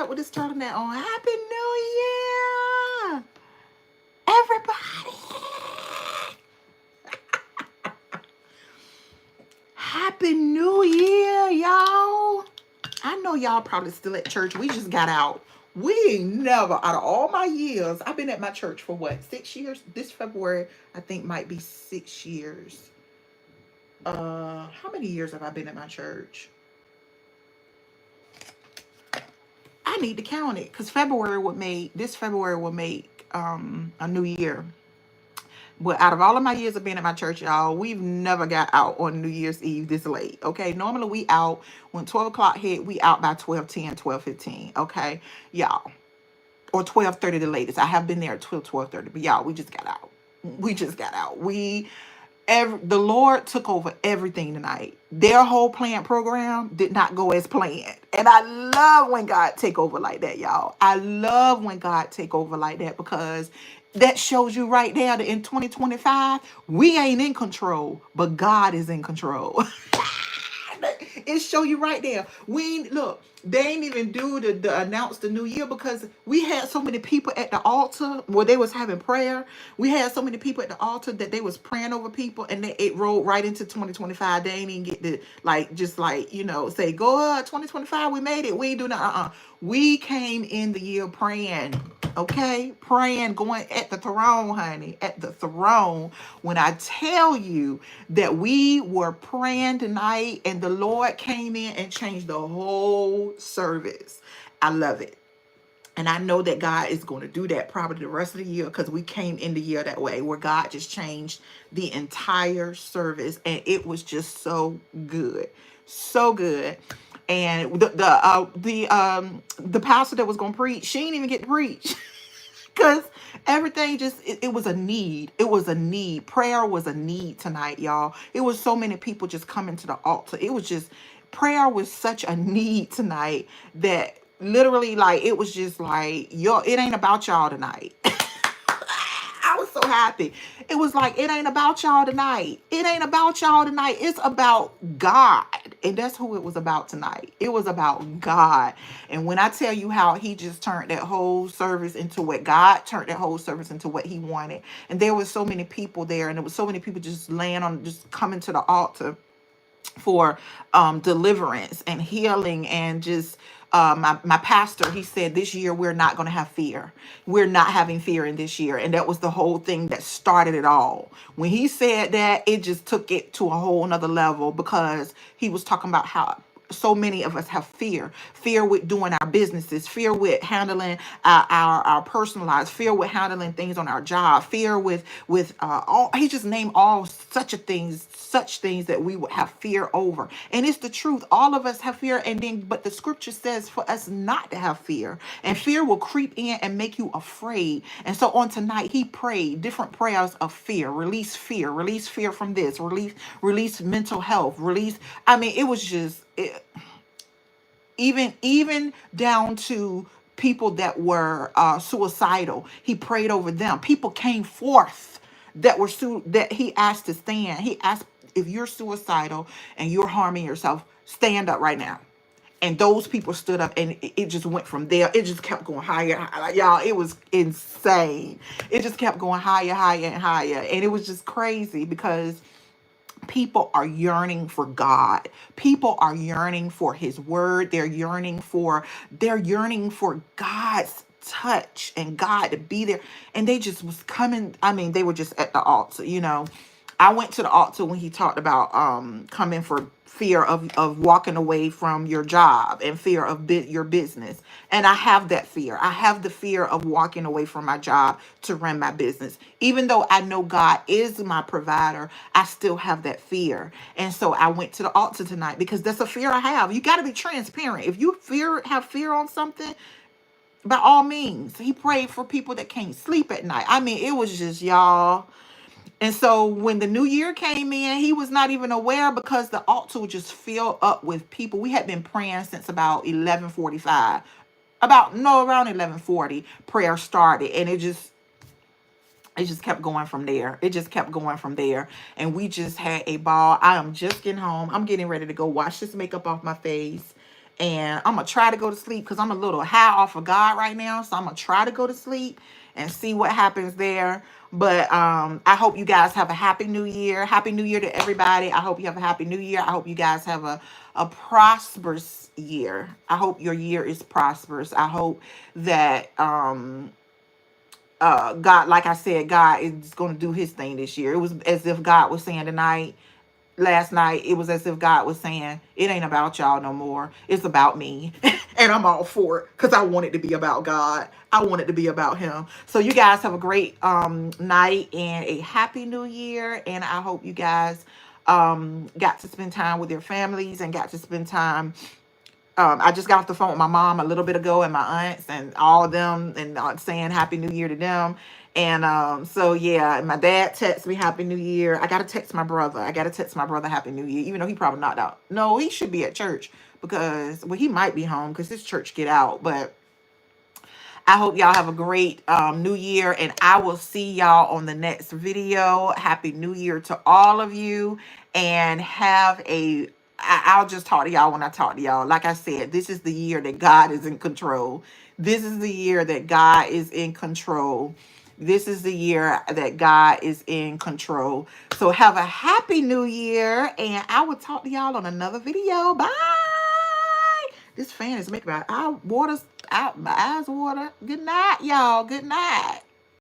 up with this turtleneck on. Happy New Year, everybody. Happy New Year, y'all. I know y'all probably still at church. We just got out. We ain't never, out of all my years, I've been at my church for what, 6 years? This February, I think might be 6 years. How many years have I been at my church? I need to count it because this February would make a new year. But out of all of my years of being at my church, y'all, we've never got out on New Year's Eve this late. Okay. Normally we out when 12 o'clock hit, we out by 12:10, 12:15. Okay, y'all. Or 12:30 the latest. I have been there at 12:30, but y'all, we just got out. We just got out. The Lord took over everything tonight. Their whole planned program did not go as planned. And I love when God take over like that, y'all. I love when God take over like that because that shows you right there that in 2025, we ain't in control, but God is in control. It show you right there. We ain't, look, they ain't even do the announce the new year because we had so many people at the altar where they was having prayer. We had so many people at the altar that they was praying over people, and it rolled right into 2025. They ain't even get to say go 2025. We made it. We ain't do nothing. We came in the year praying. Okay, praying, going at the throne, honey, at the throne. When I tell you that we were praying tonight and the Lord came in and changed the whole service. I love it. And I know that God is going to do that probably the rest of the year because we came in the year that way where God just changed the entire service. And it was just so good. So good. And the pastor that was going to preach, she didn't even get to preach. Because everything it was a need. It was a need. Prayer was a need tonight, y'all. It was so many people just coming to the altar. It was just, prayer was such a need tonight that literally, like, it was just like, it ain't about y'all tonight. I was so happy. It was like, it ain't about y'all tonight. It ain't about y'all tonight. It's about God. And that's who it was about tonight. It was about God. And when I tell you how he just turned that whole service into what God turned that whole service into what he wanted. And there was so many people there, and there was so many people just just coming to the altar for deliverance and healing, and just my pastor, he said this year we're not going to have fear. We're not having fear in this year. And that was the whole thing that started it all. When he said that, it just took it to a whole nother level because he was talking about how so many of us have fear with doing our businesses, fear with handling our personal lives, fear with handling things on our job, fear with all, he just named all such things that we would have fear over. And it's the truth. All of us have fear. But the scripture says for us not to have fear, and fear will creep in and make you afraid. And so on tonight, he prayed different prayers of fear, release fear from this, release mental health, it was just, even down to people that were suicidal. He prayed over them. People came forth that he asked to stand. He asked, if you're suicidal and you're harming yourself, stand up right now. And those people stood up, and it just went from there. It just kept going higher. Like, y'all, it was insane. It just kept going higher, and higher. And it was just crazy because people are yearning for God. People are yearning for his word. They're yearning for God's touch and God to be there. And they just was coming. They were just at the altar, I went to the altar when he talked about coming for fear of walking away from your job and fear of your business. And I have that fear. I have the fear of walking away from my job to run my business. Even though I know God is my provider, I still have that fear. And so I went to the altar tonight because that's a fear I have. You got to be transparent. If you have fear on something, by all means. He prayed for people that can't sleep at night. It was just, y'all. And so when the new year came in, he was not even aware because the altar would just fill up with people. We had been praying since about 11:45. Around 11:40, prayer started. And it just kept going from there. It just kept going from there. And we just had a ball. I am just getting home. I'm getting ready to go wash this makeup off my face And I'm going to try to go to sleep because I'm a little high off of God right now. So I'm going to try to go to sleep and see what happens there. But I hope you guys have a happy new year. Happy new year to everybody. I hope you have a happy new year. I hope you guys have a prosperous year. I hope your year is prosperous. I hope that God, like I said, God is going to do his thing this year. It was as if God was saying last night, it was as if God was saying, it ain't about y'all no more. It's about me. And I'm all for it because I want it to be about God. I want it to be about him. So you guys have a great night and a happy new year. And I hope you guys got to spend time with your families and got to spend time. I just got off the phone with my mom a little bit ago and my aunts and all of them and saying Happy New Year to them. And so, yeah, and my dad texted me Happy New Year. I got to text my brother. Happy New Year, even though he probably knocked out. No, he should be at church because, well, he might be home because his church get out. But I hope y'all have a great new year, and I will see y'all on the next video. Happy New Year to all of you, and I'll just talk to y'all when I talk to y'all. Like I said, this is the year that God is in control. This is the year that God is in control. This is the year that God is in control. So have a happy new year, and I will talk to y'all on another video. Bye. This fan is making my eyes water. Good night, y'all. Good night.